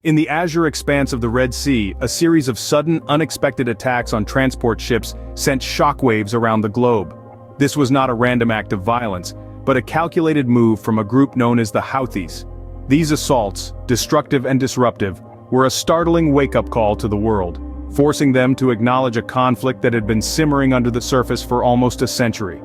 In the azure expanse of the Red Sea, a series of sudden, unexpected attacks on transport ships sent shockwaves around the globe. This was not a random act of violence, but a calculated move from a group known as the Houthis. These assaults, destructive and disruptive, were a startling wake-up call to the world, forcing them to acknowledge a conflict that had been simmering under the surface for almost a century.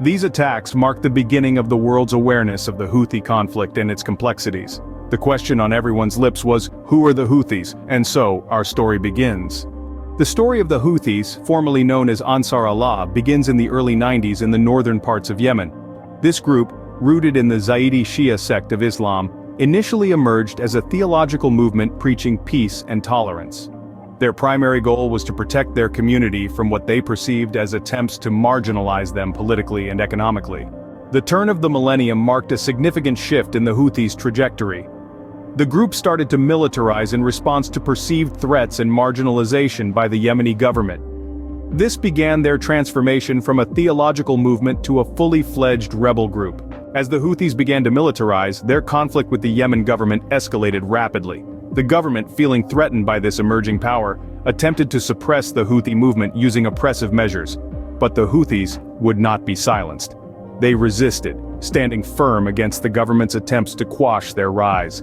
These attacks marked the beginning of the world's awareness of the Houthi conflict and its complexities. The question on everyone's lips was, who are the Houthis? And so, our story begins. The story of the Houthis, formerly known as Ansar Allah, begins in the early 90s in the northern parts of Yemen. This group, rooted in the Zaidi Shia sect of Islam, initially emerged as a theological movement preaching peace and tolerance. Their primary goal was to protect their community from what they perceived as attempts to marginalize them politically and economically. The turn of the millennium marked a significant shift in the Houthis' trajectory. The group started to militarize in response to perceived threats and marginalization by the Yemeni government. This began their transformation from a theological movement to a fully fledged rebel group. As the Houthis began to militarize, their conflict with the Yemen government escalated rapidly. The government, feeling threatened by this emerging power, attempted to suppress the Houthi movement using oppressive measures. But the Houthis would not be silenced. They resisted, standing firm against the government's attempts to quash their rise.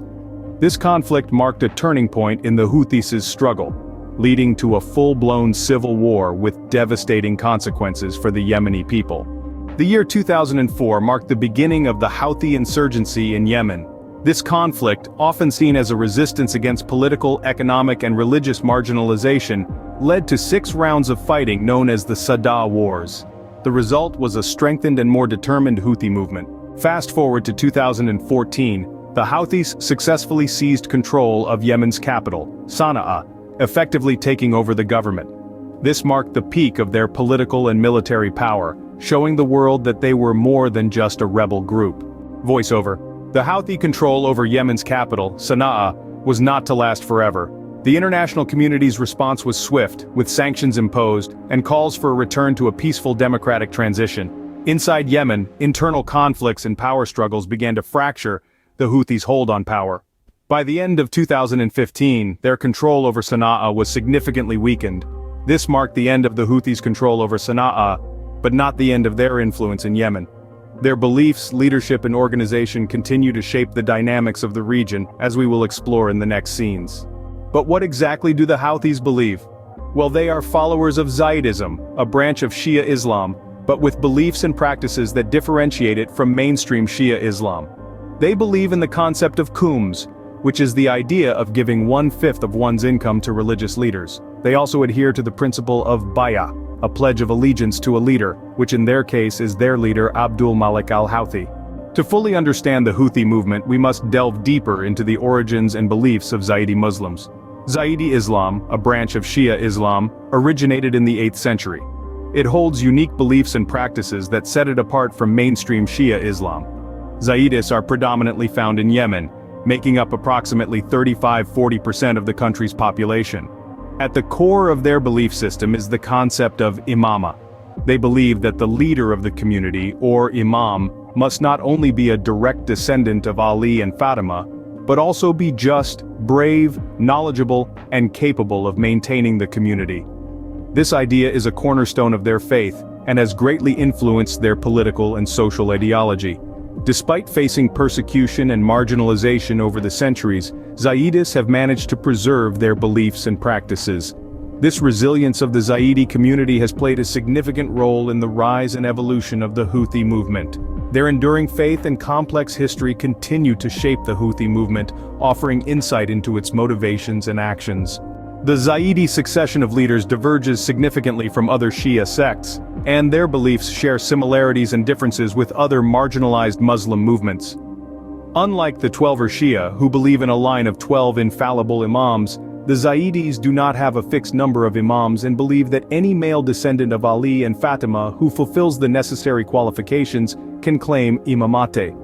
This conflict marked a turning point in the Houthis' struggle, leading to a full-blown civil war with devastating consequences for the Yemeni people. The year 2004 marked the beginning of the Houthi insurgency in Yemen. This conflict, often seen as a resistance against political, economic and religious marginalization, led to 6 rounds of fighting known as the Sada Wars. The result was a strengthened and more determined Houthi movement. Fast forward to 2014, the Houthis successfully seized control of Yemen's capital, Sanaa, effectively taking over the government. This marked the peak of their political and military power, showing the world that they were more than just a rebel group. Voiceover. The Houthi control over Yemen's capital, Sanaa, was not to last forever. The international community's response was swift, with sanctions imposed, and calls for a return to a peaceful democratic transition. Inside Yemen, internal conflicts and power struggles began to fracture the Houthis' hold on power. By the end of 2015, their control over Sanaa was significantly weakened. This marked the end of the Houthis' control over Sanaa, but not the end of their influence in Yemen. Their beliefs, leadership and organization continue to shape the dynamics of the region, as we will explore in the next scenes. But what exactly do the Houthis believe? Well, they are followers of Zaydism, a branch of Shia Islam, but with beliefs and practices that differentiate it from mainstream Shia Islam. They believe in the concept of khums, which is the idea of giving 1/5 of one's income to religious leaders. They also adhere to the principle of bay'ah, a pledge of allegiance to a leader, which in their case is their leader Abdul Malik al-Houthi. To fully understand the Houthi movement, we must delve deeper into the origins and beliefs of Zaidi Muslims. Zaidi Islam, a branch of Shia Islam, originated in the 8th century. It holds unique beliefs and practices that set it apart from mainstream Shia Islam. Zaydis are predominantly found in Yemen, making up approximately 35–40% of the country's population. At the core of their belief system is the concept of imama. They believe that the leader of the community, or imam, must not only be a direct descendant of Ali and Fatima, but also be just, brave, knowledgeable, and capable of maintaining the community. This idea is a cornerstone of their faith, and has greatly influenced their political and social ideology. Despite facing persecution and marginalization over the centuries, Zaydis have managed to preserve their beliefs and practices. This resilience of the Zaidi community has played a significant role in the rise and evolution of the Houthi movement. Their enduring faith and complex history continue to shape the Houthi movement, offering insight into its motivations and actions. The Zaidi succession of leaders diverges significantly from other Shia sects, and their beliefs share similarities and differences with other marginalized Muslim movements. Unlike the Twelver Shia, who believe in a line of 12 infallible imams, the Zaydis do not have a fixed number of imams and believe that any male descendant of Ali and Fatima who fulfills the necessary qualifications can claim imamate.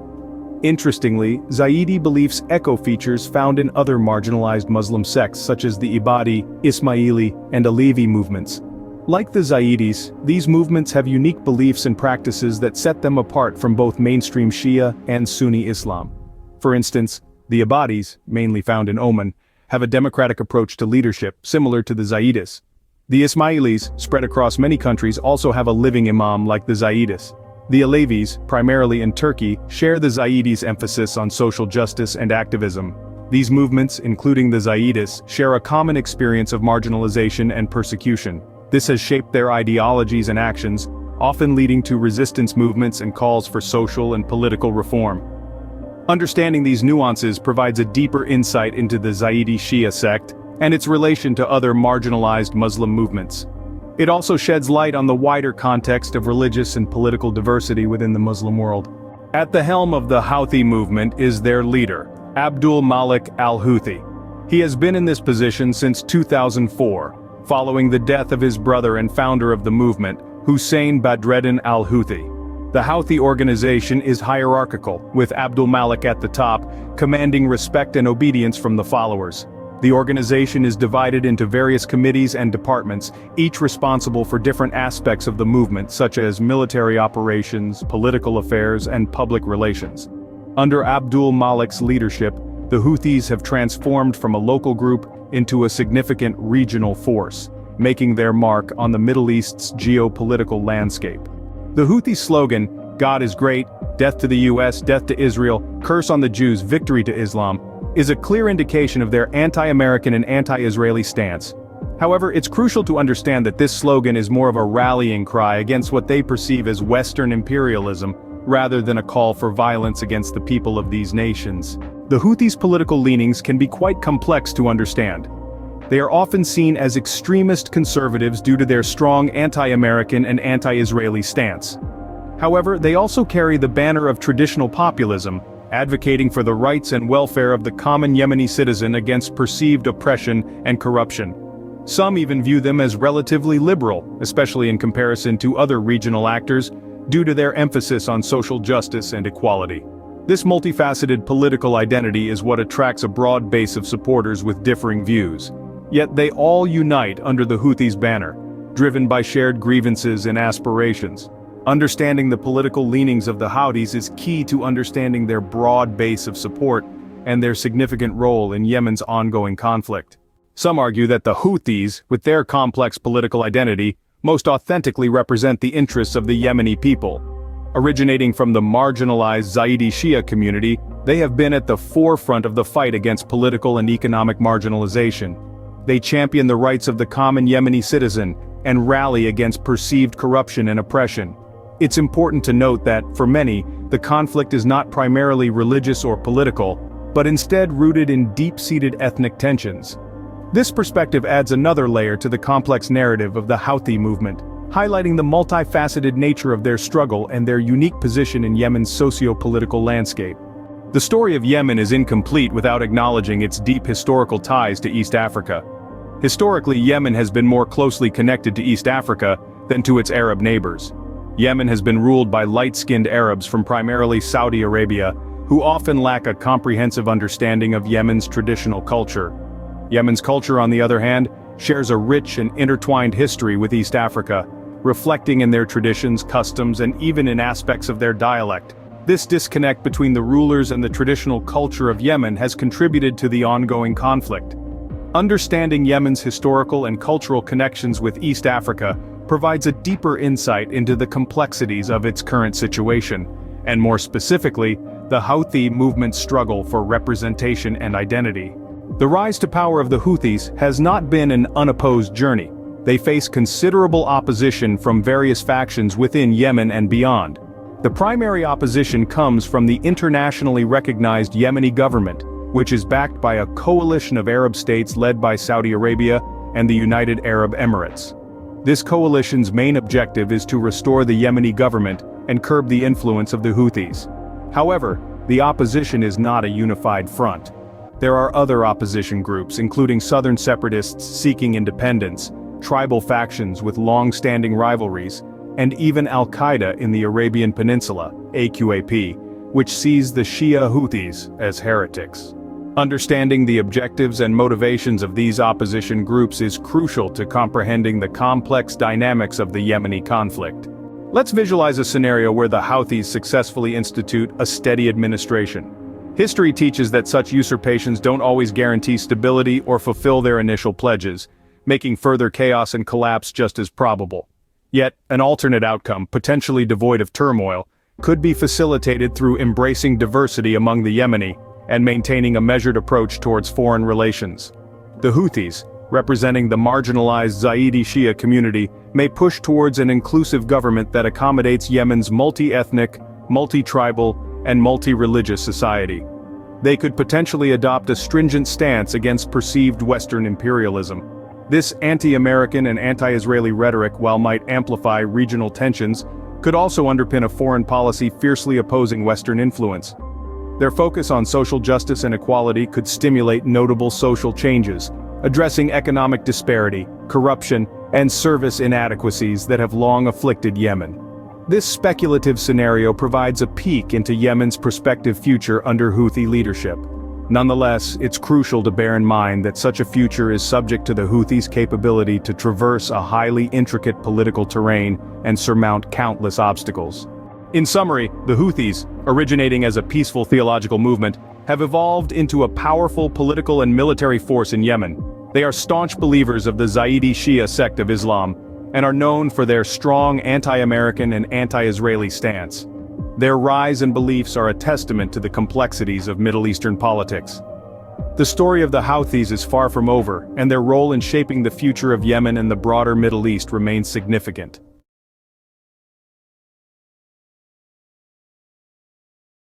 Interestingly, Zaidi beliefs echo features found in other marginalized Muslim sects such as the Ibadi, Ismaili, and Alevi movements. Like the Zaydis, these movements have unique beliefs and practices that set them apart from both mainstream Shia and Sunni Islam. For instance, the Ibadis, mainly found in Oman, have a democratic approach to leadership, similar to the Zaydis. The Ismailis, spread across many countries, also have a living imam like the Zaydis. The Alevis, primarily in Turkey, share the Zaydis' emphasis on social justice and activism. These movements, including the Zaydis, share a common experience of marginalization and persecution. This has shaped their ideologies and actions, often leading to resistance movements and calls for social and political reform. Understanding these nuances provides a deeper insight into the Zaydi Shia sect and its relation to other marginalized Muslim movements. It also sheds light on the wider context of religious and political diversity within the Muslim world. At the helm of the Houthi movement is their leader, Abdul Malik al-Houthi. He has been in this position since 2004, following the death of his brother and founder of the movement, Hussein Badreddin al-Houthi. The Houthi organization is hierarchical, with Abdul Malik at the top, commanding respect and obedience from the followers. The organization is divided into various committees and departments, each responsible for different aspects of the movement, such as military operations, political affairs, and public relations. Under Abdul Malik's leadership, the Houthis have transformed from a local group into a significant regional force, making their mark on the Middle East's geopolitical landscape. The Houthi slogan, "God is great, death to the US, death to Israel, curse on the Jews, victory to Islam," is a clear indication of their anti-American and anti-Israeli stance. However, it's crucial to understand that this slogan is more of a rallying cry against what they perceive as Western imperialism, rather than a call for violence against the people of these nations. The Houthis' political leanings can be quite complex to understand. They are often seen as extremist conservatives due to their strong anti-American and anti-Israeli stance. However, they also carry the banner of traditional populism, advocating for the rights and welfare of the common Yemeni citizen against perceived oppression and corruption. Some even view them as relatively liberal, especially in comparison to other regional actors, due to their emphasis on social justice and equality. This multifaceted political identity is what attracts a broad base of supporters with differing views. Yet they all unite under the Houthis' banner, driven by shared grievances and aspirations. Understanding the political leanings of the Houthis is key to understanding their broad base of support and their significant role in Yemen's ongoing conflict. Some argue that the Houthis, with their complex political identity, most authentically represent the interests of the Yemeni people. Originating from the marginalized Zaydi Shia community, they have been at the forefront of the fight against political and economic marginalization. They champion the rights of the common Yemeni citizen and rally against perceived corruption and oppression. It's important to note that, for many, the conflict is not primarily religious or political, but instead rooted in deep-seated ethnic tensions. This perspective adds another layer to the complex narrative of the Houthi movement, highlighting the multifaceted nature of their struggle and their unique position in Yemen's socio-political landscape. The story of Yemen is incomplete without acknowledging its deep historical ties to East Africa. Historically, Yemen has been more closely connected to East Africa than to its Arab neighbors. Yemen has been ruled by light-skinned Arabs from primarily Saudi Arabia, who often lack a comprehensive understanding of Yemen's traditional culture. Yemen's culture, on the other hand, shares a rich and intertwined history with East Africa, reflecting in their traditions, customs, and even in aspects of their dialect. This disconnect between the rulers and the traditional culture of Yemen has contributed to the ongoing conflict. Understanding Yemen's historical and cultural connections with East Africa provides a deeper insight into the complexities of its current situation, and more specifically, the Houthi movement's struggle for representation and identity. The rise to power of the Houthis has not been an unopposed journey. They face considerable opposition from various factions within Yemen and beyond. The primary opposition comes from the internationally recognized Yemeni government, which is backed by a coalition of Arab states led by Saudi Arabia and the United Arab Emirates. This coalition's main objective is to restore the Yemeni government and curb the influence of the Houthis. However, the opposition is not a unified front. There are other opposition groups, including southern separatists seeking independence, tribal factions with long-standing rivalries, and even Al-Qaeda in the Arabian Peninsula, AQAP, which sees the Shia Houthis as heretics. Understanding the objectives and motivations of these opposition groups is crucial to comprehending the complex dynamics of the Yemeni conflict. Let's visualize a scenario where the Houthis successfully institute a steady administration. History teaches that such usurpations don't always guarantee stability or fulfill their initial pledges, making further chaos and collapse just as probable. Yet, an alternate outcome, potentially devoid of turmoil, could be facilitated through embracing diversity among the Yemeni and maintaining a measured approach towards foreign relations. The Houthis, representing the marginalized Zaidi Shia community, may push towards an inclusive government that accommodates Yemen's multi-ethnic, multi-tribal, and multi-religious society. They could potentially adopt a stringent stance against perceived Western imperialism. This anti-American and anti-Israeli rhetoric, while might amplify regional tensions, could also underpin a foreign policy fiercely opposing Western influence. Their focus on social justice and equality could stimulate notable social changes, addressing economic disparity, corruption, and service inadequacies that have long afflicted Yemen. This speculative scenario provides a peek into Yemen's prospective future under Houthi leadership. Nonetheless, it's crucial to bear in mind that such a future is subject to the Houthis' capability to traverse a highly intricate political terrain and surmount countless obstacles. In summary, the Houthis, originating as a peaceful theological movement, have evolved into a powerful political and military force in Yemen. They are staunch believers of the Zaidi Shia sect of Islam, and are known for their strong anti-American and anti-Israeli stance. Their rise and beliefs are a testament to the complexities of Middle Eastern politics. The story of the Houthis is far from over, and their role in shaping the future of Yemen and the broader Middle East remains significant.